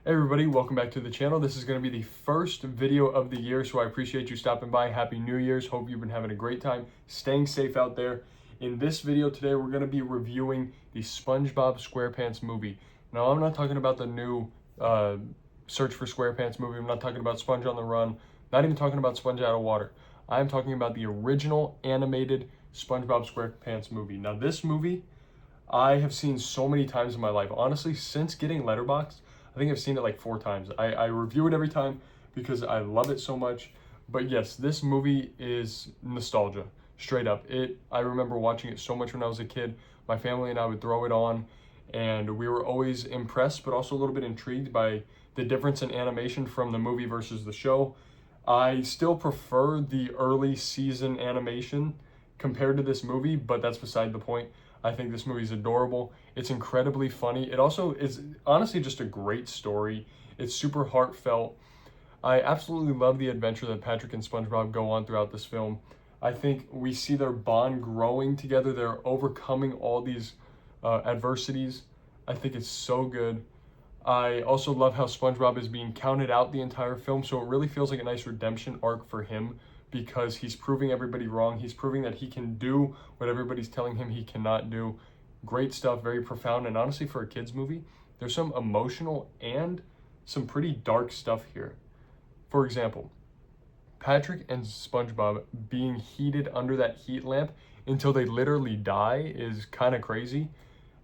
Hey everybody, welcome back to the channel. This is going to be the first video of the year, so I appreciate you stopping by. Happy New Year's. Hope you've been having a great time, staying safe out there. In this video today, we're going to be reviewing the SpongeBob SquarePants movie. Now, I'm not talking about the new Search for SquarePants movie. I'm not talking about Sponge on the Run. Not even talking about Sponge Out of Water. I'm talking about the original animated SpongeBob SquarePants movie. Now, this movie I have seen so many times in my life. Honestly, since getting Letterboxd, I think I've seen it like 4 times. I review it every time because I love it so much. But yes, this movie is nostalgia, straight up. I remember watching it so much when I was a kid. My family and I would throw it on, and we were always impressed, but also a little bit intrigued by the difference in animation from the movie versus the show. I still prefer the early season animation compared to this movie, but that's beside the point. I think this movie is adorable. It's incredibly funny. It also is honestly just a great story. It's super heartfelt. I absolutely love the adventure that Patrick and SpongeBob go on throughout this film. I think we see their bond growing together. They're overcoming all these adversities. I think it's so good. I also love how SpongeBob is being counted out the entire film, so it really feels like a nice redemption arc for him because he's proving everybody wrong. He's proving that he can do what everybody's telling him he cannot do. Great stuff, very profound, and honestly for a kid's movie, there's some emotional and some pretty dark stuff here. For example, Patrick and SpongeBob being heated under that heat lamp until they literally die is kind of crazy.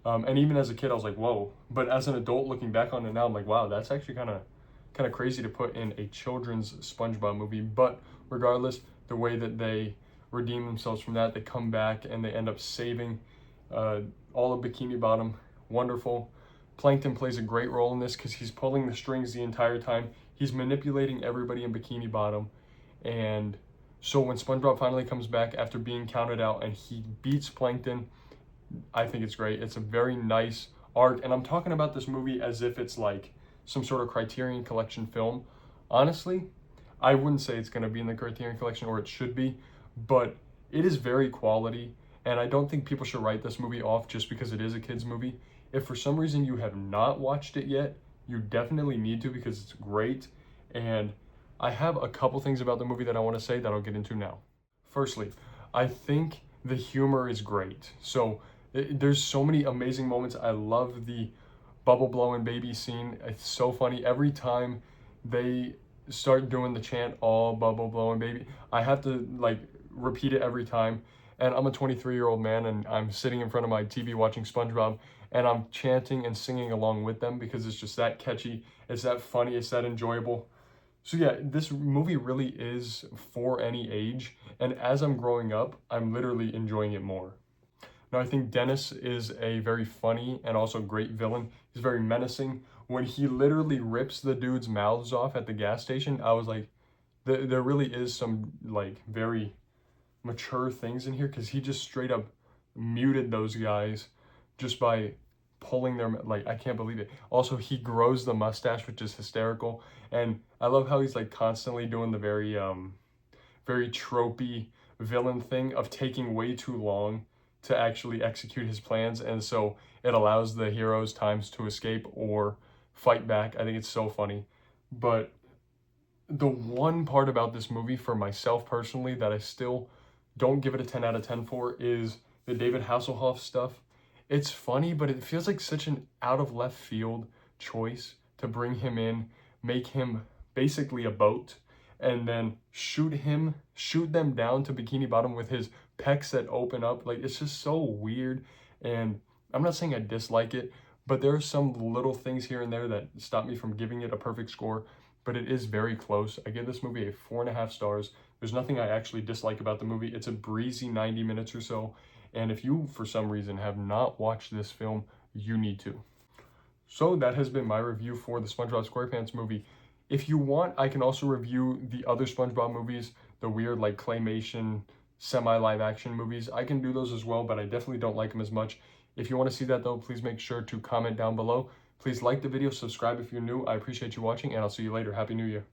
And even as a kid, I was like, whoa. But as an adult looking back on it now, I'm like, wow, that's actually kind of crazy to put in a children's SpongeBob movie. But regardless, the way that they redeem themselves from that, they come back and they end up saving all of Bikini Bottom. Wonderful. Plankton plays a great role in this because he's pulling the strings the entire time. He's manipulating everybody in Bikini Bottom. And so when SpongeBob finally comes back after being counted out and he beats Plankton, I think it's great. It's a very nice arc. And I'm talking about this movie as if it's like some sort of Criterion Collection film. Honestly, I wouldn't say it's going to be in the Criterion Collection, or it should be, but it is very quality. And I don't think people should write this movie off just because it is a kid's movie. If for some reason you have not watched it yet, you definitely need to because it's great. And I have a couple things about the movie that I want to say that I'll get into now. Firstly, I think the humor is great. So there's so many amazing moments. I love the bubble blowing baby scene. It's so funny. Every time they start doing the chant, all bubble blowing baby, I have to like repeat it every time. And I'm a 23-year-old man and I'm sitting in front of my TV watching SpongeBob and I'm chanting and singing along with them because it's just that catchy, it's that funny, it's that enjoyable. So yeah, this movie really is for any age, and as I'm growing up, I'm literally enjoying it more. Now, I think Dennis is a very funny and also great villain. He's very menacing. When he literally rips the dude's mouths off at the gas station, I was like, there really is some like very mature things in here because he just straight up muted those guys just by pulling their, like, I can't believe it. Also, he grows the mustache, which is hysterical. And I love how he's like constantly doing the very tropey villain thing of taking way too long to actually execute his plans, and so it allows the heroes times to escape or fight back. I think it's so funny. But the one part about this movie for myself personally that I still don't give it a 10 out of 10 for is the David Hasselhoff stuff. It's funny, but it feels like such an out of left field choice to bring him in, make him basically a boat, and then shoot them down to Bikini Bottom with his pecs that open up. Like, it's just so weird. And I'm not saying I dislike it, but there are some little things here and there that stop me from giving it a perfect score, but it is very close. I give this movie a 4.5 stars. There's nothing I actually dislike about the movie. It's a breezy 90 minutes or so. And if you, for some reason, have not watched this film, you need to. So that has been my review for the SpongeBob SquarePants movie. If you want, I can also review the other SpongeBob movies, the weird like claymation, semi-live action movies. I can do those as well, but I definitely don't like them as much. If you want to see that though, please make sure to comment down below. Please like the video, subscribe if you're new. I appreciate you watching, and I'll see you later. Happy New Year.